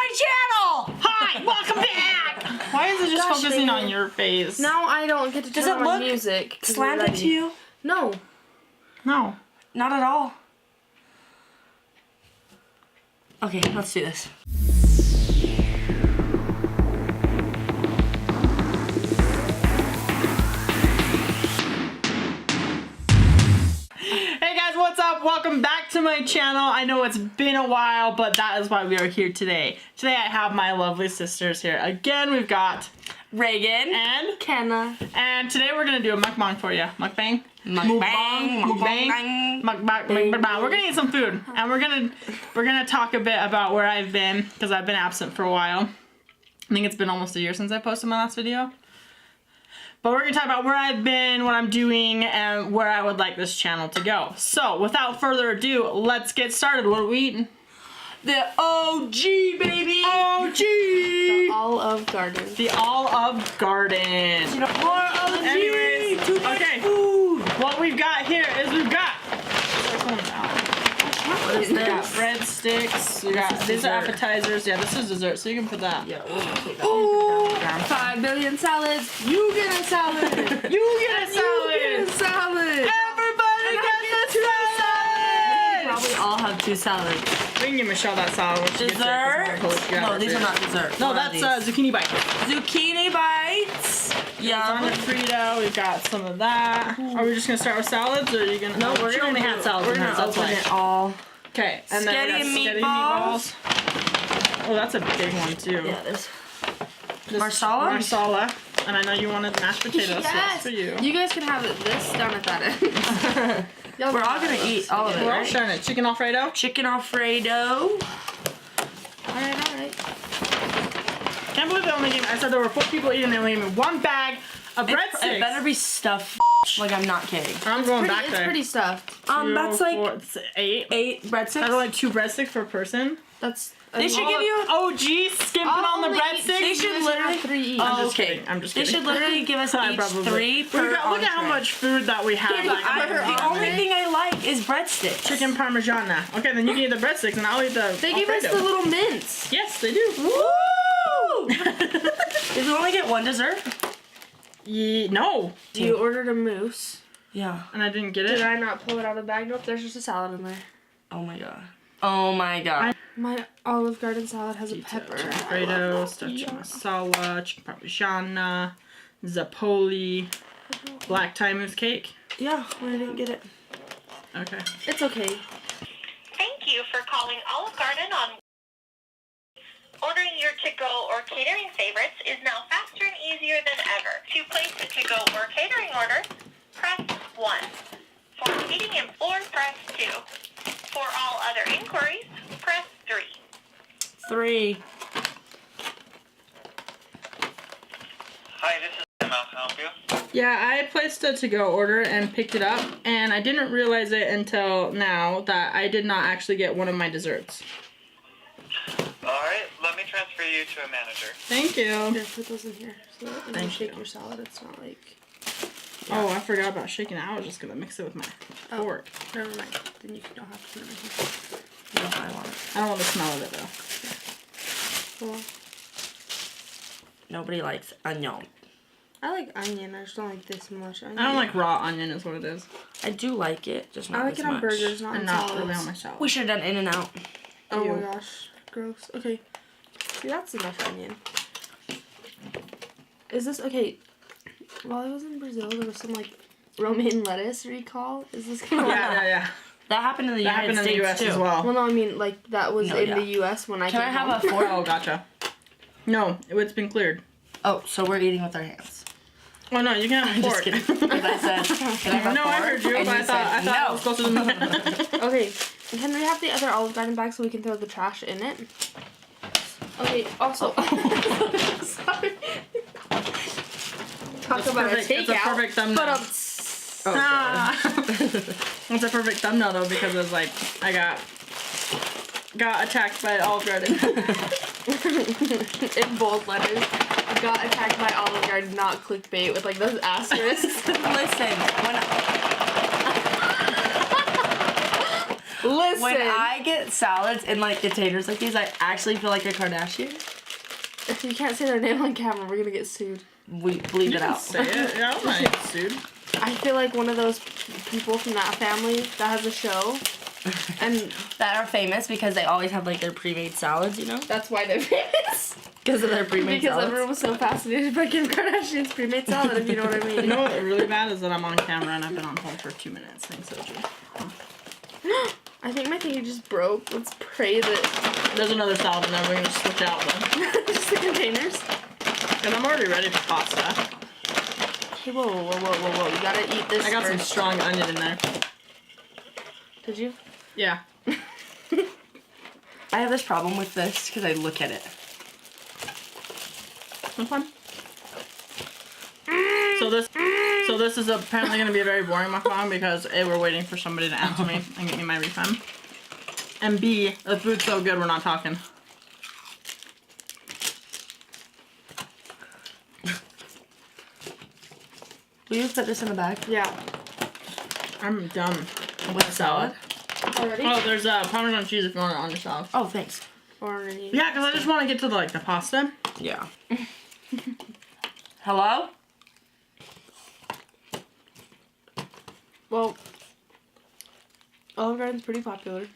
my channel! Hi, welcome back! Why is it just focusing on your face? Now I don't get to turn on my music. Slanted to you? No. No. Not at all. Okay, let's do this. Hey guys, what's up? Welcome back to my channel. I know it's been a while, but that is why we are here today. Today I have my lovely sisters here. Again, we've got Reagan and Kenna. And today we're gonna do a mukbang for you. Mukbang? Mukbang. Mukbang. Mukbang. We're gonna eat some food, and we're gonna talk a bit about where I've been, because I've been absent for a while. I think it's been almost a year since I posted my last video. But we're gonna talk about where I've been, what I'm doing, and where I would like this channel to go. So, without further ado, let's get started. What are we eating? The OG, baby! OG! The Olive Garden. The Olive Garden. You know, more OG! Anyways, Too much okay. food! What we've got here is we've got... What is We got this? breadsticks. We got these are appetizers. Yeah, this is dessert, so you can put that. Yeah, we'll take that. Ooh, 5 billion salads. You get a salad. You get a salad. You get a salad. Everybody gets a salad. Probably all have 2 salads. We can give Michelle that salad when she gets Dessert? here, 'cause I'm gonna No, these are not dessert. No, What are that's these? zucchini bites. Zucchini bites. On the Yum. Frito, we've got some of that. Are we just gonna start with salads, or are you gonna? No, we're she gonna only do- had salads We're in gonna hers, that's open why. it all. Okay, and then we got Spaghetti spaghetti meatballs. Oh, that's a big one too. Yeah, this. This Marsala? Marsala. And I know you wanted mashed potatoes, so that's for you. You guys can have this down at that end. Y'all We're all can gonna have eat all of it, We're all right? sharing it. Chicken Alfredo. Chicken Alfredo. Alright, alright. Can't believe they only gave me, I said there were 4 people eating, they only gave me 1 bag of It breadsticks. better be stuffed. Like, I'm not kidding. I'm going back It's there. pretty stuffed. That's like 4, 8. 8 breadsticks. That's only 2 breadsticks per person. That's. They should give you. OG skimping on the breadsticks. They should literally. 3 each. I'm just Okay. kidding. I'm just They kidding. should literally give us I each probably- 3 per Look at how entree. much food that we have. The only thing I like is breadsticks. Chicken parmigiana. Okay, then you can eat the breadsticks and I'll eat the They give us Alfredo. the little mints. Yes, they do. Woo! Did we only get 1 dessert? No. You ordered a mousse. Yeah. And I didn't get Did it. I not pull it out of the bag? Nope, there's just a salad in there. Oh my god. Oh my god. My Olive Garden salad has a pepper. Alfredo, stuffed chicken masala, chicken parmigiana, zapoli, black Thai mousse cake. Yeah, I didn't get it. Okay. It's okay. Thank you for calling Olive Garden on. Ordering your to-go or catering favorites is now faster and easier than ever. To place a to-go or catering order, press 1. For eating in floor, press 2. For all other inquiries, press 3. 3. Hi, this is Tim. How can I help you? Yeah, I placed a to-go order and picked it up, and I didn't realize it until now that I did not actually get one of my desserts. Alright, let me transfer you to a manager. Thank you. Here, put those in here. So that when you Thank shake you. your salad, it's not like. Oh, I forgot about shaking it. I was just gonna mix it with my fork. Never mind. Then you don't have to put it in here. No, I want it. I don't want the smell of it though. Well, Nobody likes onion. I like onion. I just don't like this much onion. I don't like raw onion is what it is. I do like it, just not I like this it on much. burgers, not And on not salads. really on my salad. We should have done In-N-Out. Oh Ew. my gosh, gross. Okay, see that's enough onion. Is this okay? While I was in Brazil, there was some like romaine lettuce recall. Is this gonna? Yeah. That happened in the That United happened in the States US too. as well. Well, no, I mean like that was No, in yeah. the U.S. when I Can I came have home. a fork? Oh, gotcha. No, it's been cleared. Oh, so we're eating with our hands. Oh no, you can have a Just fork. kidding. Because I said, can I have a No, fork? I heard you, And but I you thought said, it was closer to me. Okay, and can we have the other Olive Garden bag so we can throw the trash in it? Okay. Also, sorry. Talk That's about perfect. a It's a takeout. perfect thumbnail. But Ah. It's a perfect thumbnail though because it's like I got attacked by Olive Garden. in bold letters, got attacked by Olive Garden, not clickbait, with like those asterisks. Listen, when Listen. When I get salads in like containers like these, I actually feel like a Kardashian. If you can't say their name on camera, we're gonna get sued. We bleep it out. Say it. Yeah, I'm not getting sued. I feel like one of those people from that family that has a show. And That are famous because they always have like their pre-made salads, you know? that's why they're famous. Because of their pre-made Because salads. everyone was so fascinated by Kim Kardashian's pre-made salad, if you know what I mean. You know what really bad is that I'm on camera and I've been on hold for 2 minutes. Thanks, OG. I think my thingy just broke. Let's pray that There's another salad and then we're gonna switch out one. just the containers. And I'm already ready for pasta. Okay, whoa. You gotta eat this I got some first. strong onion in there. Did you? Yeah. I have this problem with this because I look at it. Which one? So this is apparently going to be a very boring mukbang because A, we're waiting for somebody to answer me and get me my refund. And B, the food's so good we're not talking. Will you put this in the bag? Yeah. I'm done. With salad? Already? Oh, there's Parmesan cheese if you want it on your salad. Oh, thanks. Or underneath. Yeah, because I just want to get to the pasta. Yeah. Hello? Well, Olive Garden's pretty popular.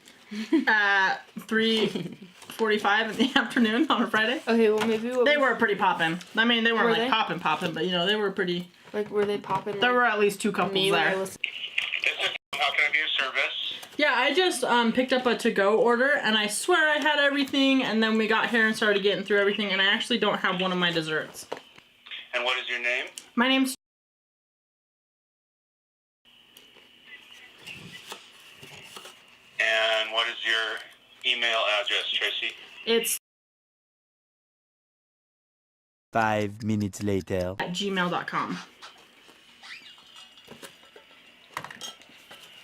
At 3:45 in the afternoon on a Friday. Okay, well maybe They were pretty poppin'. I mean, they weren't Were like they? poppin', but you know, they were pretty. like were they popping? There were at least 2 couples me when I there. was. How can I be of service? Yeah, I just picked up a to-go order, and I swear I had everything, and then we got here and started getting through everything, and I actually don't have one of my desserts. And what is your name? My name's... And what is your email address, Tracy? It's 5 minutes later. at gmail.com.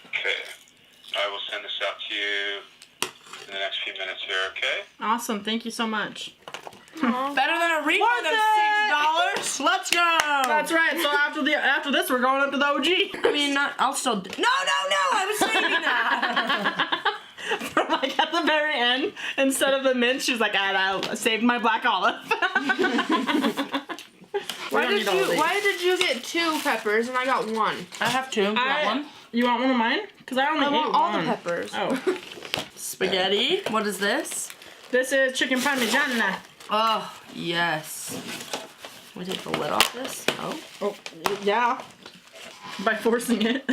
Okay. I will send this out to you in the next few minutes here, okay? Awesome, thank you so much. Aw. Better than a refund of $6. Let's go. That's right, so after this, we're going up to the OG. I mean, I'll still. No! I was saying that. From like at the very end, instead of the mint, she's like, I saved my black olive. Why did you get 2 peppers and I got 1? I have 2. You want one? You want one of mine? Because I only I ate want all one. the peppers. Oh. Spaghetti. What is this? This is chicken parmigiana. Oh, yes. We take the lid off this? Oh. Oh, yeah. By forcing it.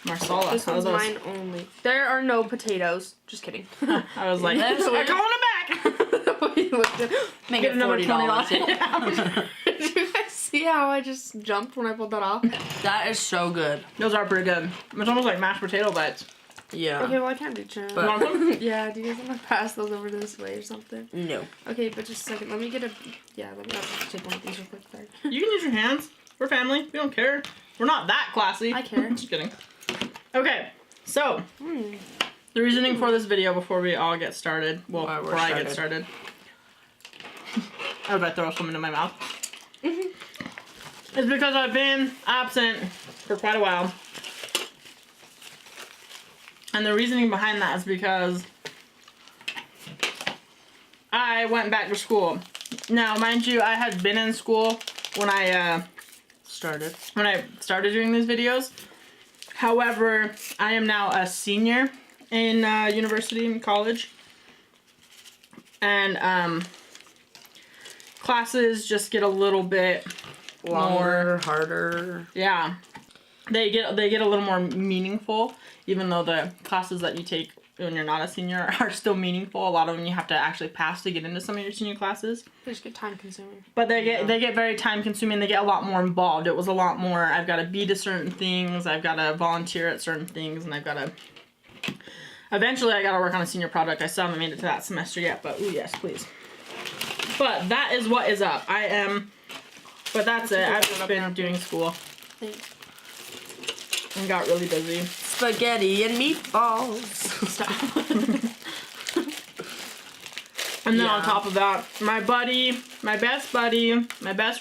Marsala. This how's one's those? mine only. There are no potatoes. Just kidding. I was like, That's I'm weird. calling it back. You looked at- Make Get it another $40. $20. Did you guys see how I just jumped when I pulled that off? That is so good. Those are pretty good. It's almost like mashed potato bites. Yeah. Okay, well I can't do churn. But- Want some? Yeah, do you guys want to pass those over this way or something? No. Okay, but just a second. Let me get a. Yeah, let me take one of these real quick. Sorry. You can use your hands. We're family. We don't care. We're not that classy. I care. Just kidding. Okay, so the reasoning for this video before we all get started. Well, We're before I get started. I was about to throw some into my mouth. It's because I've been absent for quite a while. And the reasoning behind that is because I went back to school. Now, mind you, I had been in school when I started doing these videos. However, I am now a senior in university and college. And classes just get a little bit Longer, harder. yeah. They get a little more meaningful, even though the classes that you take when you're not a senior are still meaningful. A lot of them you have to actually pass to get into some of your senior classes. They just get time consuming. But they get very time consuming. They get a lot more involved. It was a lot more. I've got to be to certain things. I've got to volunteer at certain things, and I've got to. Eventually, I got to work on a senior project. I still haven't made it to that semester yet, but ooh yes, please. But that is what is up. But that's it. I've just been doing school Thanks. and got really busy. Spaghetti and meatballs. Stop. And then on Yeah. top of that, my best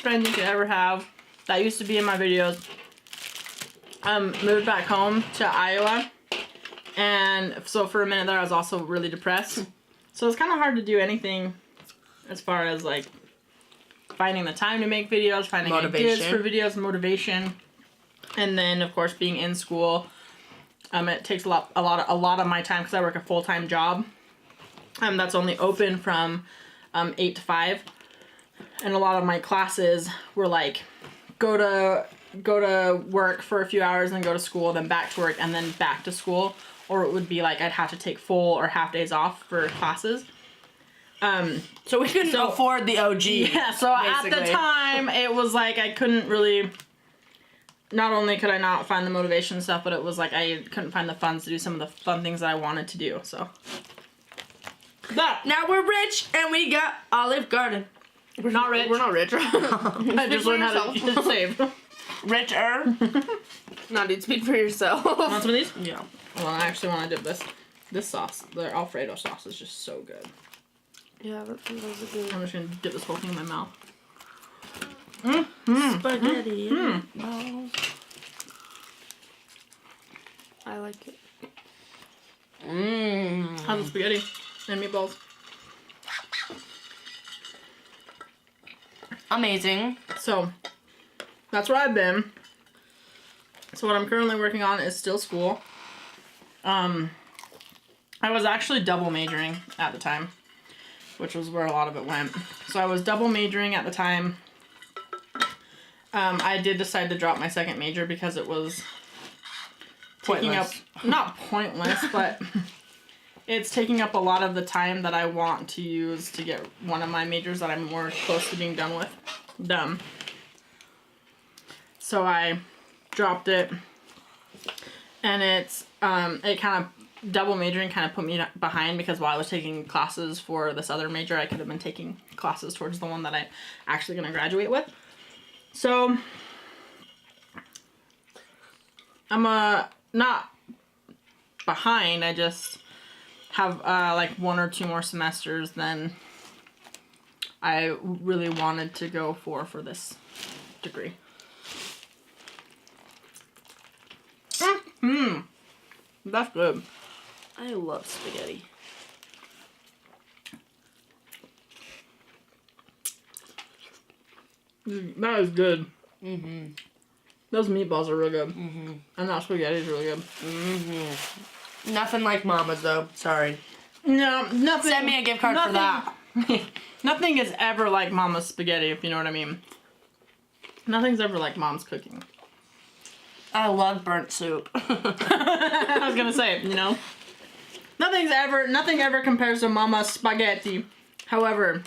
friend you could ever have, that used to be in my videos, moved back home to Iowa And so for a minute there, I was also really depressed. So it's kind of hard to do anything as far as like finding the time to make videos, finding ideas for videos, motivation. And then of course being in school, it takes a lot of my time because I work a full-time job. That's only open from 8 to 5. And a lot of my classes were like go to work for a few hours and then go to school, then back to work and then back to school. Or it would be like I'd have to take full or half days off for classes. So we couldn't afford the OG. Yeah, so basically. At the time, it was like I couldn't really... Not only could I not find the motivation stuff, but it was like I couldn't find the funds to do some of the fun things that I wanted to do, so... Now we're rich and we got Olive Garden. We're not rich. We're not rich. I just learned how to save. Richer. No, dude, speak for yourself. Want some of these? Yeah. Well, I actually want to dip this sauce. The Alfredo sauce is just so good. Yeah, those are good. I'm just gonna dip this whole thing in my mouth. Spaghetti and balls. I like it. How's the spaghetti and meatballs? Amazing. So, that's where I've been. So what I'm currently working on is still school. I was actually double majoring at the time, which was where a lot of it went. So I was double majoring at the time. I did decide to drop my second major because it was taking up, not pointless, but it's taking up a lot of the time that I want to use to get one of my majors that I'm more close to being done with. So I dropped it, and it's it kind of double majoring kind of put me behind because while I was taking classes for this other major, I could have been taking classes towards the one that I'm actually going to graduate with. So I'm not behind, I just have like 1 or 2 more semesters than I really wanted to go for this degree. That's good. I love spaghetti. That is good. Those meatballs are real good. And that spaghetti is really good. Nothing like Mama's though. Sorry. No, nothing. Send me a gift card for that. Nothing is ever like Mama's spaghetti, if you know what I mean. Nothing's ever like Mom's cooking. I love burnt soup. I was gonna say, you know. Nothing ever compares to Mama's spaghetti. However,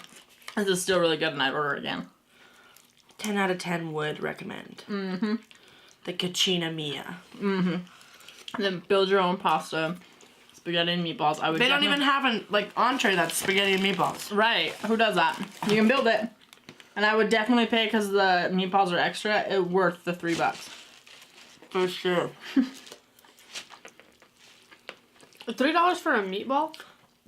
this is still really good and I'd order it again. 10 out of 10 would recommend. The Cucina Mia. Then build your own pasta, spaghetti and meatballs. I would. They don't even have an entree that's spaghetti and meatballs. Right. Who does that? You can build it. And I would definitely pay because the meatballs are extra. It's worth the $3. For sure. $3 for a meatball?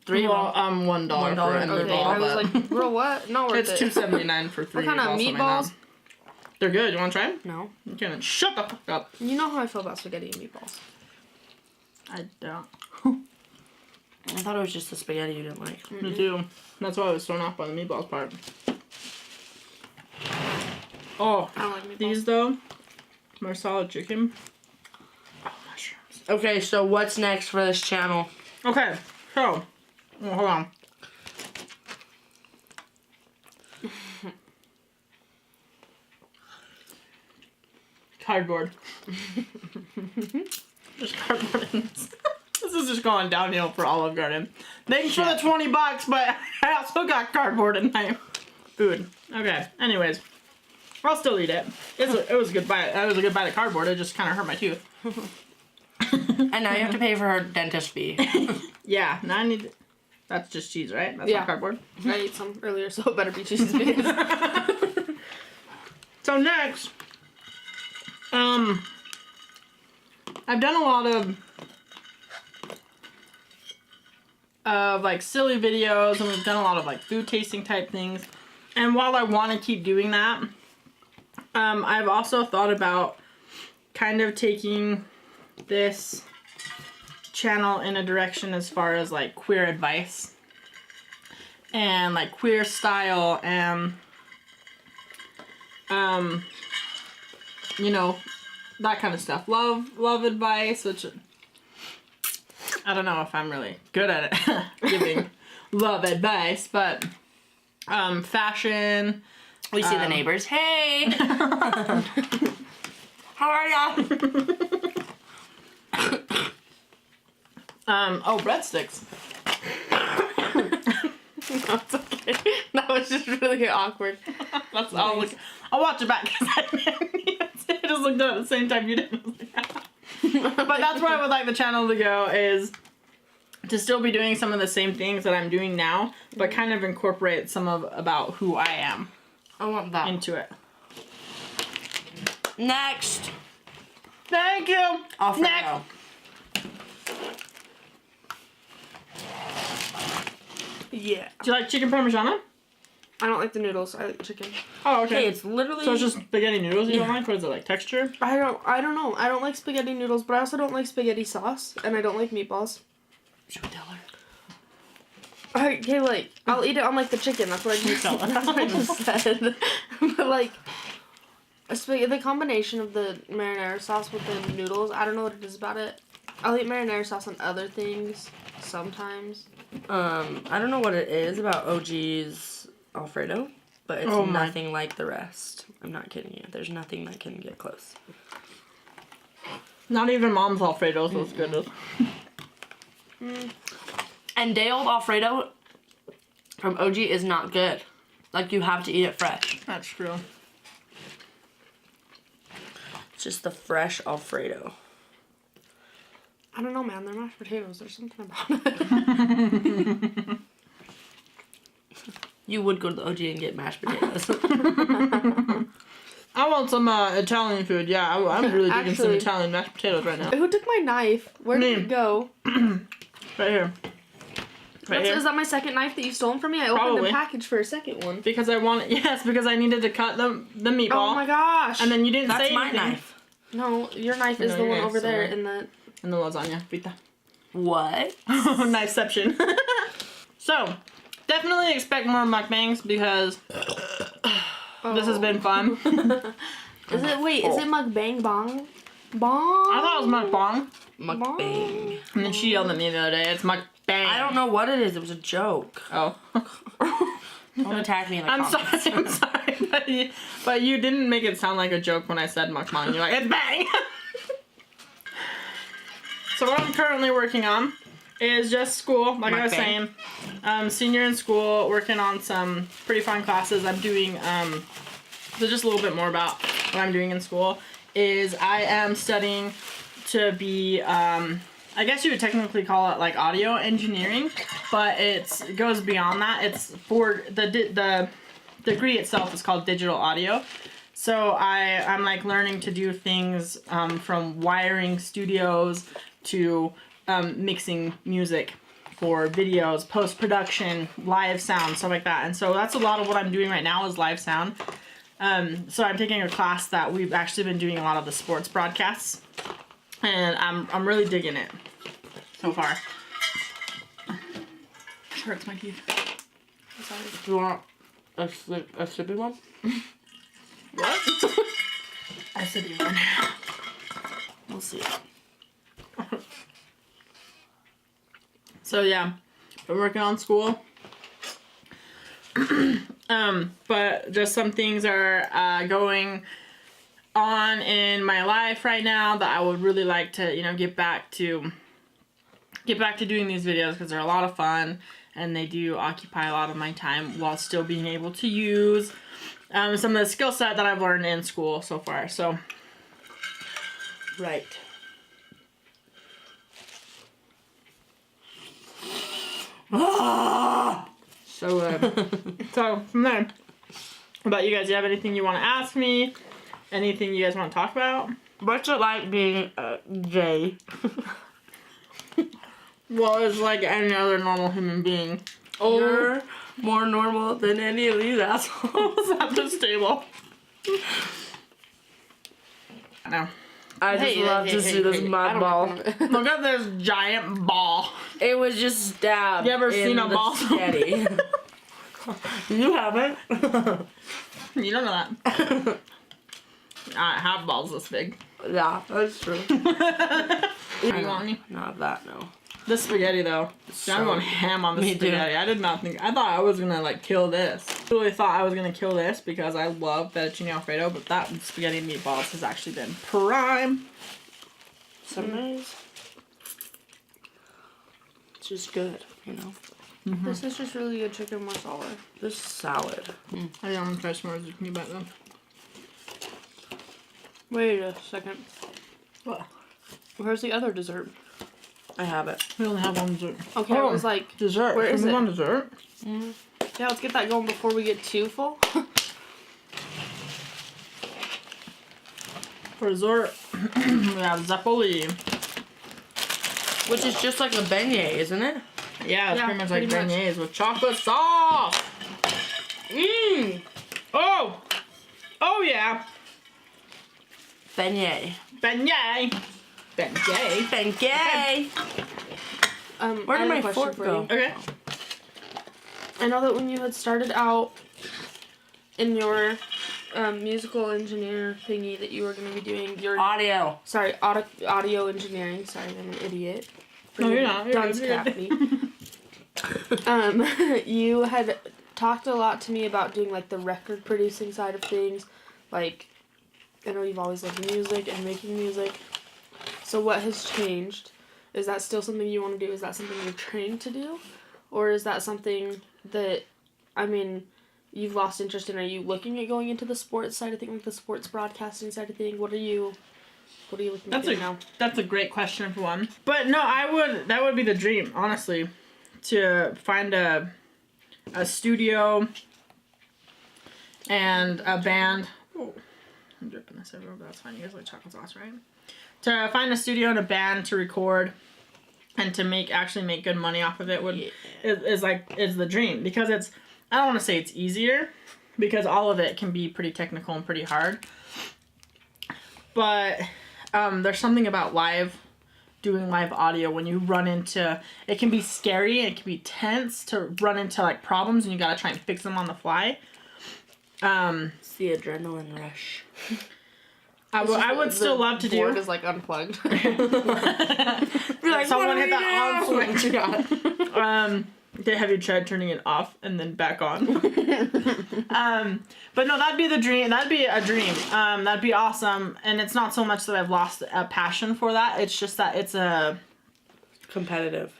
Well, $1 for a $1 meatball. Okay, I was but like, bro, what? Not worth it's it. $2.79 for 3 What kind of something like meatballs? that. They're good. You want to try them? No. You can't. Shut the fuck up. You know how I feel about spaghetti and meatballs. I don't. I thought it was just the spaghetti you didn't like. Me too. That's why I was thrown off by the meatballs part. Oh, I don't like meatballs. these though, marsala chicken. Oh, mushrooms. Okay, so what's next for this channel? Okay, so, hold on. Cardboard. Just cardboard in this. This is just going downhill for Olive Garden. Thanks for the $20, but I also got cardboard in my food. Okay, anyways. I'll still eat it. It was a good bite. It was a good bite of cardboard. It just kind of hurt my tooth. And now you have to pay for her dentist fee. Yeah, now I need... That's just cheese, right? That's Yeah. not cardboard. I ate some earlier, so it better be cheese. So next, I've done a lot of like silly videos, and we've done a lot of like food tasting type things. And while I want to keep doing that, I've also thought about kind of taking this channel in a direction as far as like queer advice and like queer style and you know, that kind of stuff. Love advice, which I don't know if I'm really good at it giving love advice, but fashion. We see the neighbors. Hey! How are ya? Oh, breadsticks. That's okay. That was just really awkward. That's I'll watch it back because I just looked at it at the same time you did. But that's where I would like the channel to go, is to still be doing some of the same things that I'm doing now, but kind of incorporate some of about who I am I want that. into it. Next. Thank you. Alfredo. Yeah. Do you like chicken parmigiana? I don't like the noodles. I like chicken. Oh, Okay, okay. it's literally. So it's just spaghetti noodles you don't like? What is it, like texture? I don't know. I don't like spaghetti noodles, but I also don't like spaghetti sauce, and I don't like meatballs. Should we tell her? Okay, like, I'll eat it on, like, the chicken. That's what I just, tell her. that's what I just said. But, like, the combination of the marinara sauce with the noodles, I don't know what it is about it. I'll eat marinara sauce on other things sometimes. I don't know what it is about OG's Alfredo, but it's Oh my. nothing like the rest. I'm not kidding you. There's nothing that can get close. Not even mom's Alfredo, so it's good. And day old Alfredo from OG is not good. Like, you have to eat it fresh. That's true. It's just the fresh Alfredo. I don't know, man. They're mashed potatoes. There's something about it. You would go to the OG and get mashed potatoes. I want some Italian food. Yeah, I'm really digging some Actually- Italian mashed potatoes right now. Who took my knife? Where did Me. it go? Right here. Right here. Is that my second knife that you stolen from me? I opened Probably. the package for a second one. Because I wanted, yes, because I needed to cut the meatball. Oh my gosh. And then you didn't That's say my anything. knife. No, your knife is No, the your one knife's over the there one. in the... And the lasagna. Pita. What? Knifeception. So, definitely expect more mukbangs because this has been fun. Is it, wait, is it mukbang bong? Bong? I thought it was mukbang. Mukbang. And then she yelled at me the other day. It's mukbang. I don't know what it is. It was a joke. Oh. Don't attack me in the I'm comments. sorry, I'm sorry, but you didn't make it sound like a joke when I said mukbang. You're like, it's bang! So what I'm currently working on is just school, like I was Mukbang. saying. Senior in school, working on some pretty fun classes. I'm doing, so just a little bit more about what I'm doing in school, is I am studying to be, I guess you would technically call it like audio engineering, but it goes beyond that. It's for the degree itself is called digital audio. So I'm like learning to do things from wiring studios to mixing music for videos, post-production, live sound, stuff like that. And so that's a lot of what I'm doing right now is live sound. So I'm taking a class that we've actually been doing a lot of the sports broadcasts, and I'm really digging it so far. It hurts my teeth. Do you want a sippy one? What? I said you one. We'll see. So yeah, been working on school. But just some things are going on in my life right now that I would really like to, you know, get back to doing these videos because they're a lot of fun and they do occupy a lot of my time while still being able to use some of the skill set that I've learned in school so far. So, Right. so so from there, what about you guys? Do you have anything you want to ask me? Anything you guys want to talk about? What's it like being gay? Well, it's like any other normal human being. You're more normal than any of these assholes. At this table. I know. I just love to see this mud ball. Look at this giant ball. It was just stabbed. You ever in seen a the ball? spaghetti. You haven't? You don't know that. I have balls this big. Yeah, that's true. Are you want me? Not that, no. This spaghetti though, I'm going ham on this spaghetti. I did not think, I thought I was gonna like kill this. I really thought I was gonna kill this because I love fettuccine alfredo, but that spaghetti and meatballs has actually been prime. Sometimes it's just good, you know. This is just really good chicken masala. This salad. I don't want to try some more zucchini back though. Wait a second. What? Where's the other dessert? I have it. We only have one dessert. Okay, I was like, Dessert. Where is Can we it? go on dessert? yeah, let's get that going before we get too full. For dessert, we have Zeppoli. Which is just like a beignet, isn't it? Yeah, it's Yeah, pretty much like pretty much. beignets with chocolate sauce. Mmm. Oh! Oh yeah! Beignet. Beignet! Beignet? Beignet. Where I did have my a question fork for go? you. Okay. I know that when you had started out in your musical engineer thingy that you were going to be doing your Audio. audio engineering. Sorry, I'm an idiot. No, you're not. You're Dunce good. Caffney. You had talked a lot to me about doing like the record producing side of things. Like, I know you've always loved music and making music. So what has changed? Is that still something you want to do? Is that something you're trained to do? Or is that something that, I mean, you've lost interest in? Are you looking at going into the sports side of thing, like the sports broadcasting side of thing? What are you looking at doing now? That's a great question for one. But no, that would be the dream, honestly. To find a studio and a band. Oh, I'm dripping this everywhere, but that's fine. You guys like chocolate sauce, right? To find a studio and a band to record and to actually make good money off of it is the dream, because it's, I don't want to say it's easier, because all of it can be pretty technical and pretty hard, but there's something about doing live audio when you run into, it can be scary, it can be tense to run into like problems and you gotta try and fix them on the fly. It's the adrenaline rush. I would still love to do. Board is like unplugged. You're like, Someone hit the on switch. Have you tried turning it off and then back on? But no, that'd be the dream. That'd be a dream. That'd be awesome. And it's not so much that I've lost a passion for that. It's just that it's a Competitive.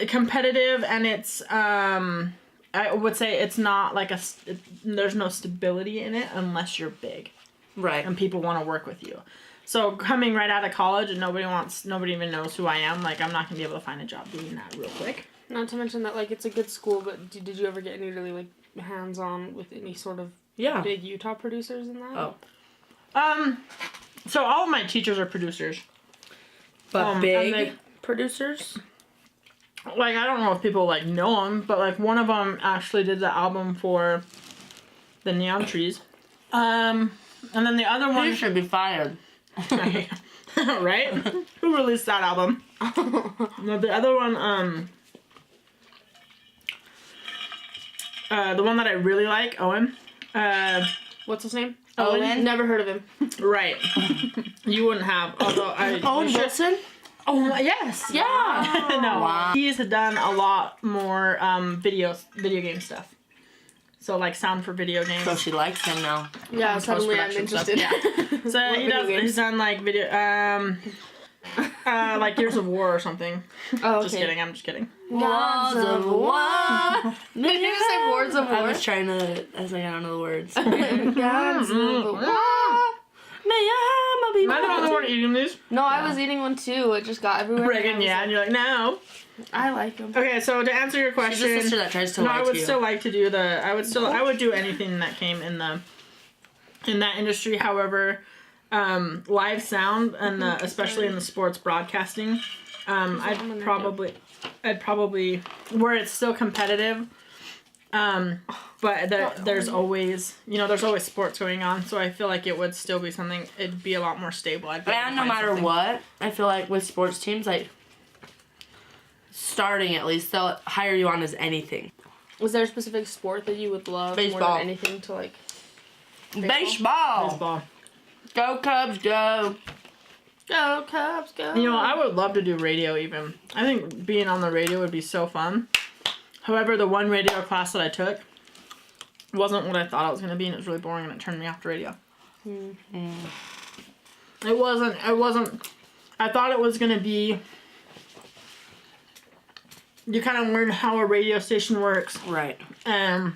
competitive, and it's I would say it's not like there's no stability in it unless you're big. Right. And people want to work with you. So coming right out of college and nobody even knows who I am, like I'm not gonna be able to find a job doing that real quick. Not to mention that like it's a good school, but did you ever get any really like hands-on with any sort of big Utah producers in that? Oh. So all of my teachers are producers. But big producers? Like, I don't know if people like know them, but like one of them actually did the album for the Neon Trees. And then the other one You should be fired. right? Who released that album? No, the other one, the one that I really like, Owen. What's his name? Owen? Never heard of him. Right. You wouldn't have, although I... Owen Wilson? Oh, yes! Yeah. No, Wow. he's done a lot more video game stuff. So like sound for video games. So she likes him now. Yeah, suddenly I'm Post-production interested. stuff, So he's done like video, like Gears of War or something. Oh, okay. Just kidding, I'm just kidding. Gods of War. Did you just say Words of War? I was trying to, I was like, I don't know the words. Gods of War. Am I the only one eating these? No, I was eating one too. It just got everywhere. Reagan, yeah, and you're like, no. I like them. Okay, so to answer your She's the question, sister that tries to no, lie I to would you. still like to do I would do anything that came in that industry. However, live sound and especially in the sports broadcasting, I'd probably where it's still competitive. But there's always, there's always sports going on, so I feel like it would still be something, it'd be a lot more stable. I'd be able to And no find matter something. what, I feel like with sports teams, like, starting at least, they'll hire you on as anything. Was there a specific sport that you would love more Baseball. than anything to like? Baseball. Baseball. Go Cubs, go. Go Cubs, go! I would love to do radio even. I think being on the radio would be so fun. However, the one radio class that I took wasn't what I thought it was going to be, and it was really boring, and it turned me off to radio. It wasn't, I thought it was going to be, you kind of learn how a radio station works. Right. And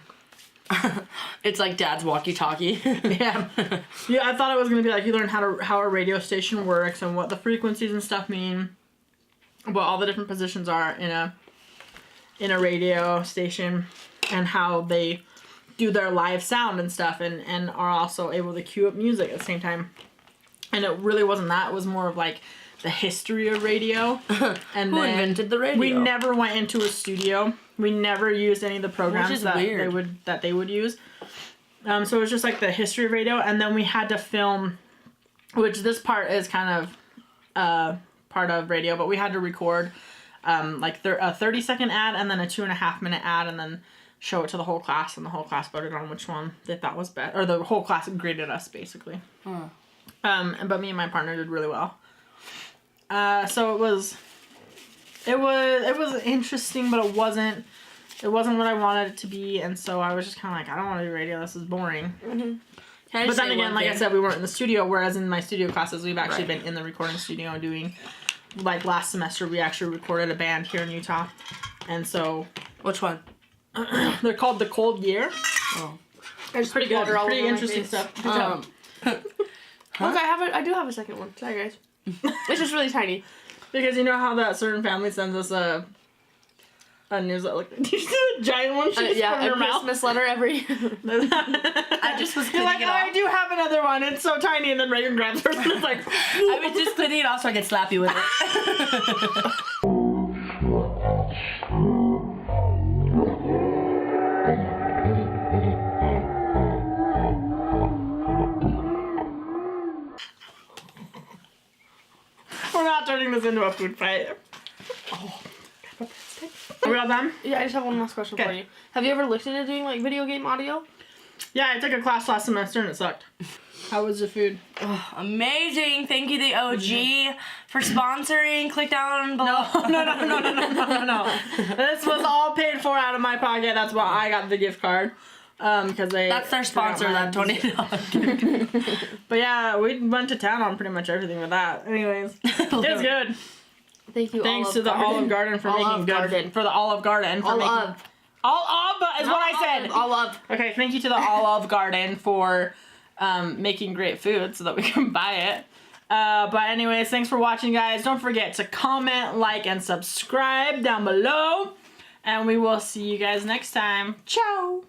It's like Dad's walkie-talkie. yeah, I thought it was going to be like you learn how a radio station works and what the frequencies and stuff mean, what all the different positions are in a radio station, and how they do their live sound and stuff, and are also able to cue up music at the same time. And it really wasn't that. It was more of like the history of radio. And Who invented the radio? We never went into a studio. We never used any of the programs Which is that weird. they would use. So it was just like the history of radio, and then we had to film, which this part is kind of part of radio, but we had to record like a 30-second ad and then a 2.5-minute ad, and then show it to the whole class, and the whole class voted on which one they thought was best, or the whole class graded us basically. But me and my partner did really well. So it was interesting, but it wasn't what I wanted it to be, and so I was just kind of like, I don't want to do radio. This is boring. But then again, like I said, we weren't in the studio, whereas in my studio classes, we've actually been in the recording studio doing, like last semester, we actually recorded a band here in Utah, and so Which one? they're called The Cold Year. Oh. Pretty good, pretty interesting stuff. Good job. Look, I do have a second one. Sorry, guys. It's just really tiny. Because you know how that certain family sends us a newsletter, like a giant one. She just put in A her mouth. Christmas letter every. I just was You're cleaning like, it oh, I off. do have another one. It's so tiny, and then Reagan grabs hers, and it's like, I was just cleaning it off so I could slap you with it. we're not turning this into a food fight. Are we all done? Yeah, I just have one last question for Okay. you. Have you ever looked into doing like video game audio? Yeah, I took a class last semester, and it sucked. How was the food? Amazing. Thank you, the OG, for sponsoring. Click down below. No. This was all paid for out of my pocket. That's why I got the gift card. Because That's their sponsor, that $20. But yeah, we went to town on pretty much everything with that. Anyways, it was good. Thank you. Thanks to the Olive Garden for making good. For the Olive Garden for making. All of is what I said. All of. Okay, thank you to the Olive Garden for making great food so that we can buy it. But anyways, thanks for watching, guys. Don't forget to comment, like, and subscribe down below. And we will see you guys next time. Ciao!